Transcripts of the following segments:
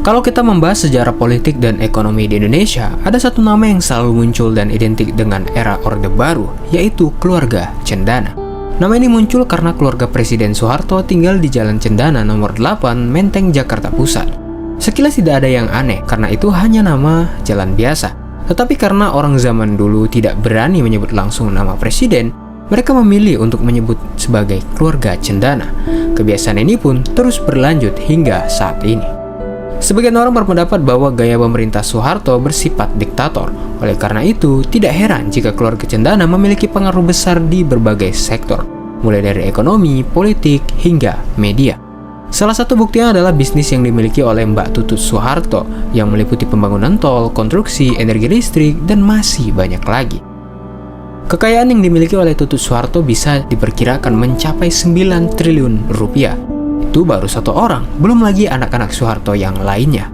Kalau kita membahas sejarah politik dan ekonomi di Indonesia, ada satu nama yang selalu muncul dan identik dengan era Orde Baru, yaitu keluarga Cendana. Nama ini muncul karena keluarga Presiden Soeharto tinggal di Jalan Cendana nomor 8, Menteng, Jakarta Pusat. Sekilas tidak ada yang aneh, karena itu hanya nama jalan biasa. Tetapi karena orang zaman dulu tidak berani menyebut langsung nama presiden, mereka memilih untuk menyebut sebagai keluarga Cendana. Kebiasaan ini pun terus berlanjut hingga saat ini. Sebagian orang berpendapat bahwa gaya pemerintah Soeharto bersifat diktator. Oleh karena itu, tidak heran jika keluarga Cendana memiliki pengaruh besar di berbagai sektor, mulai dari ekonomi, politik, hingga media. Salah satu buktinya adalah bisnis yang dimiliki oleh Mbak Tutut Soeharto, yang meliputi pembangunan tol, konstruksi, energi listrik, dan masih banyak lagi. Kekayaan yang dimiliki oleh Tutut Soeharto bisa diperkirakan mencapai 9 triliun rupiah. Itu baru satu orang, belum lagi anak-anak Soeharto yang lainnya.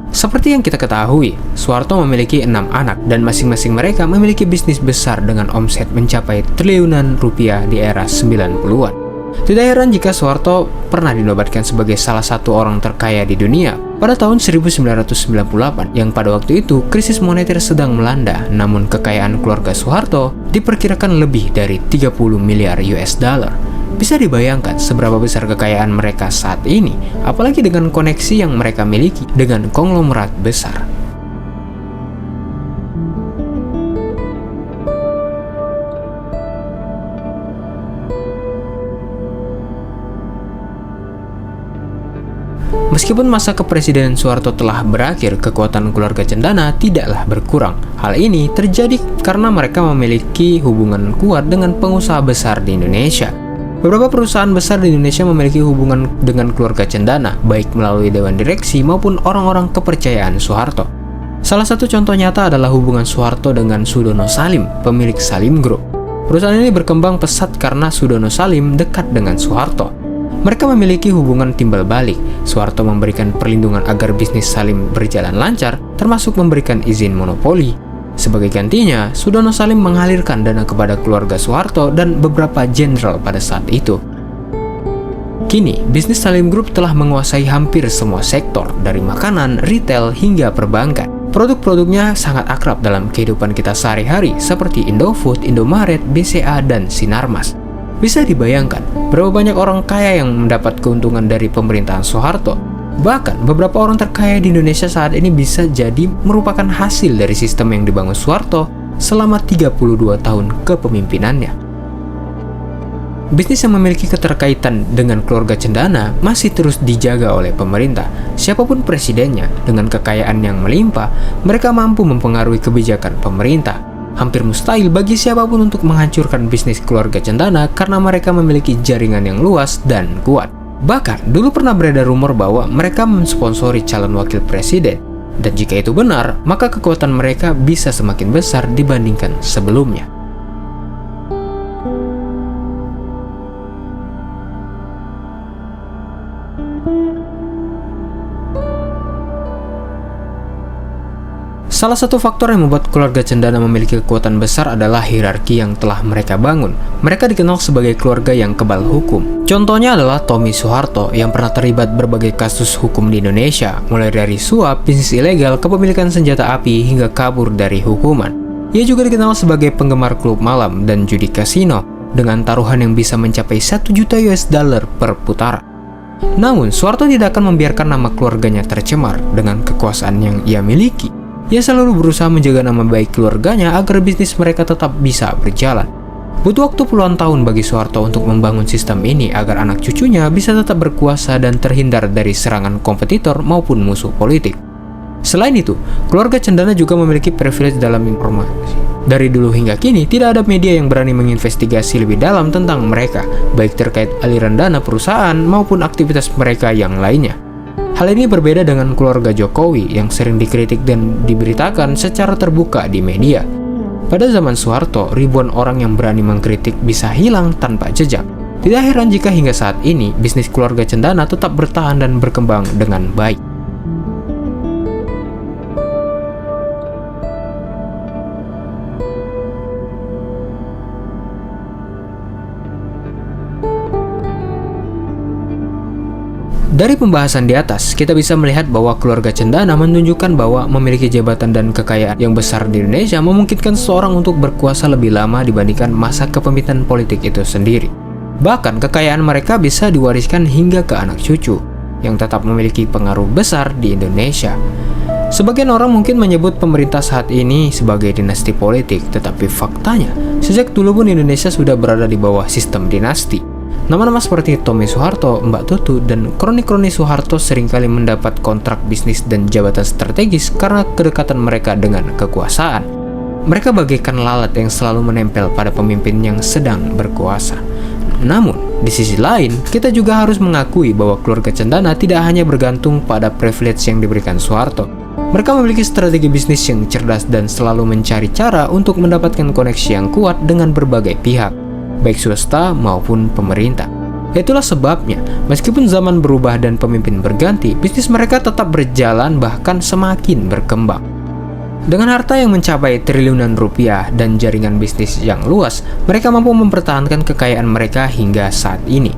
Seperti yang kita ketahui, Soeharto memiliki 6 anak dan masing-masing mereka memiliki bisnis besar dengan omset mencapai triliunan rupiah di era 90-an. Tidak heran jika Soeharto pernah dinobatkan sebagai salah satu orang terkaya di dunia pada tahun 1998, yang pada waktu itu krisis moneter sedang melanda, namun kekayaan keluarga Soeharto diperkirakan lebih dari 30 miliar US dollar. Bisa dibayangkan seberapa besar kekayaan mereka saat ini, apalagi dengan koneksi yang mereka miliki dengan konglomerat besar. Meskipun masa kepresidenan Soeharto telah berakhir, kekuatan keluarga Cendana tidaklah berkurang. Hal ini terjadi karena mereka memiliki hubungan kuat dengan pengusaha besar di Indonesia. Beberapa perusahaan besar di Indonesia memiliki hubungan dengan keluarga Cendana, baik melalui dewan direksi maupun orang-orang kepercayaan Soeharto. Salah satu contoh nyata adalah hubungan Soeharto dengan Sudono Salim, pemilik Salim Group. Perusahaan ini berkembang pesat karena Sudono Salim dekat dengan Soeharto. Mereka memiliki hubungan timbal balik. Soeharto memberikan perlindungan agar bisnis Salim berjalan lancar, termasuk memberikan izin monopoli. Sebagai gantinya, Sudono Salim mengalirkan dana kepada keluarga Soeharto dan beberapa jenderal pada saat itu. Kini, bisnis Salim Group telah menguasai hampir semua sektor, dari makanan, retail, hingga perbankan. Produk-produknya sangat akrab dalam kehidupan kita sehari-hari, seperti Indofood, Indomaret, BCA, dan Sinarmas. Bisa dibayangkan, berapa banyak orang kaya yang mendapat keuntungan dari pemerintahan Soeharto. Bahkan, beberapa orang terkaya di Indonesia saat ini bisa jadi merupakan hasil dari sistem yang dibangun Soeharto selama 32 tahun kepemimpinannya. Bisnis yang memiliki keterkaitan dengan keluarga Cendana masih terus dijaga oleh pemerintah. Siapapun presidennya, dengan kekayaan yang melimpah, mereka mampu mempengaruhi kebijakan pemerintah. Hampir mustahil bagi siapapun untuk menghancurkan bisnis keluarga Cendana karena mereka memiliki jaringan yang luas dan kuat. Bahkan, dulu pernah beredar rumor bahwa mereka mensponsori calon wakil presiden. Dan jika itu benar, maka kekuatan mereka bisa semakin besar dibandingkan sebelumnya. Salah satu faktor yang membuat keluarga Cendana memiliki kekuatan besar adalah hierarki yang telah mereka bangun. Mereka dikenal sebagai keluarga yang kebal hukum. Contohnya adalah Tommy Soeharto yang pernah terlibat berbagai kasus hukum di Indonesia, mulai dari suap, bisnis ilegal, kepemilikan senjata api, hingga kabur dari hukuman. Ia juga dikenal sebagai penggemar klub malam dan judi kasino, dengan taruhan yang bisa mencapai 1 juta US dollar per putaran. Namun, Soeharto tidak akan membiarkan nama keluarganya tercemar dengan kekuasaan yang ia miliki. Ia selalu berusaha menjaga nama baik keluarganya agar bisnis mereka tetap bisa berjalan. Butuh waktu puluhan tahun bagi Soeharto untuk membangun sistem ini agar anak cucunya bisa tetap berkuasa dan terhindar dari serangan kompetitor maupun musuh politik. Selain itu, keluarga Cendana juga memiliki privilege dalam informasi. Dari dulu hingga kini, tidak ada media yang berani menginvestigasi lebih dalam tentang mereka, baik terkait aliran dana perusahaan maupun aktivitas mereka yang lainnya. Hal ini berbeda dengan keluarga Jokowi yang sering dikritik dan diberitakan secara terbuka di media. Pada zaman Soeharto, ribuan orang yang berani mengkritik bisa hilang tanpa jejak. Tidak heran jika hingga saat ini, bisnis keluarga Cendana tetap bertahan dan berkembang dengan baik. Dari pembahasan di atas, kita bisa melihat bahwa keluarga Cendana menunjukkan bahwa memiliki jabatan dan kekayaan yang besar di Indonesia memungkinkan seseorang untuk berkuasa lebih lama dibandingkan masa kepemimpinan politik itu sendiri. Bahkan kekayaan mereka bisa diwariskan hingga ke anak cucu, yang tetap memiliki pengaruh besar di Indonesia. Sebagian orang mungkin menyebut pemerintah saat ini sebagai dinasti politik, tetapi faktanya, sejak dulu pun Indonesia sudah berada di bawah sistem dinasti. Nama-nama seperti Tommy Soeharto, Mbak Tutu, dan kroni-kroni Soeharto seringkali mendapat kontrak bisnis dan jabatan strategis karena kedekatan mereka dengan kekuasaan. Mereka bagaikan lalat yang selalu menempel pada pemimpin yang sedang berkuasa. Namun, di sisi lain, kita juga harus mengakui bahwa keluarga Cendana tidak hanya bergantung pada privilege yang diberikan Soeharto. Mereka memiliki strategi bisnis yang cerdas dan selalu mencari cara untuk mendapatkan koneksi yang kuat dengan berbagai pihak, baik swasta maupun pemerintah. Itulah sebabnya, meskipun zaman berubah dan pemimpin berganti, bisnis mereka tetap berjalan bahkan semakin berkembang. Dengan harta yang mencapai triliunan rupiah dan jaringan bisnis yang luas, mereka mampu mempertahankan kekayaan mereka hingga saat ini.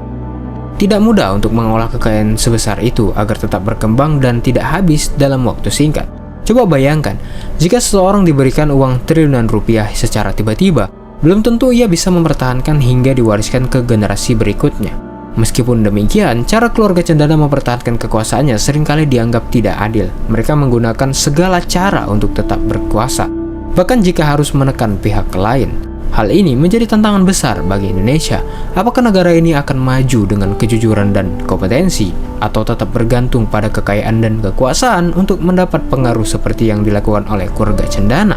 Tidak mudah untuk mengolah kekayaan sebesar itu agar tetap berkembang dan tidak habis dalam waktu singkat. Coba bayangkan, jika seseorang diberikan uang triliunan rupiah secara tiba-tiba, belum tentu ia bisa mempertahankan hingga diwariskan ke generasi berikutnya. Meskipun demikian, cara keluarga Cendana mempertahankan kekuasaannya seringkali dianggap tidak adil. Mereka menggunakan segala cara untuk tetap berkuasa, bahkan jika harus menekan pihak lain. Hal ini menjadi tantangan besar bagi Indonesia. Apakah negara ini akan maju dengan kejujuran dan kompetensi, atau tetap bergantung pada kekayaan dan kekuasaan untuk mendapat pengaruh seperti yang dilakukan oleh keluarga Cendana?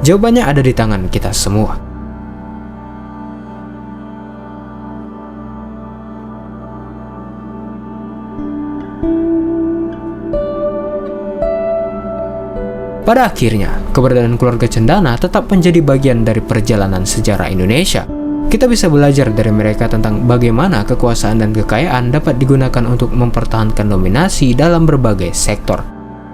Jawabannya ada di tangan kita semua. Pada akhirnya, keberadaan keluarga Cendana tetap menjadi bagian dari perjalanan sejarah Indonesia. Kita bisa belajar dari mereka tentang bagaimana kekuasaan dan kekayaan dapat digunakan untuk mempertahankan dominasi dalam berbagai sektor.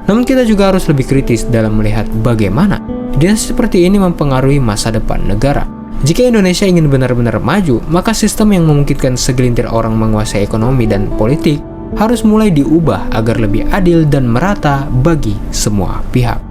Namun kita juga harus lebih kritis dalam melihat bagaimana dinasti seperti ini mempengaruhi masa depan negara. Jika Indonesia ingin benar-benar maju, maka sistem yang memungkinkan segelintir orang menguasai ekonomi dan politik harus mulai diubah agar lebih adil dan merata bagi semua pihak.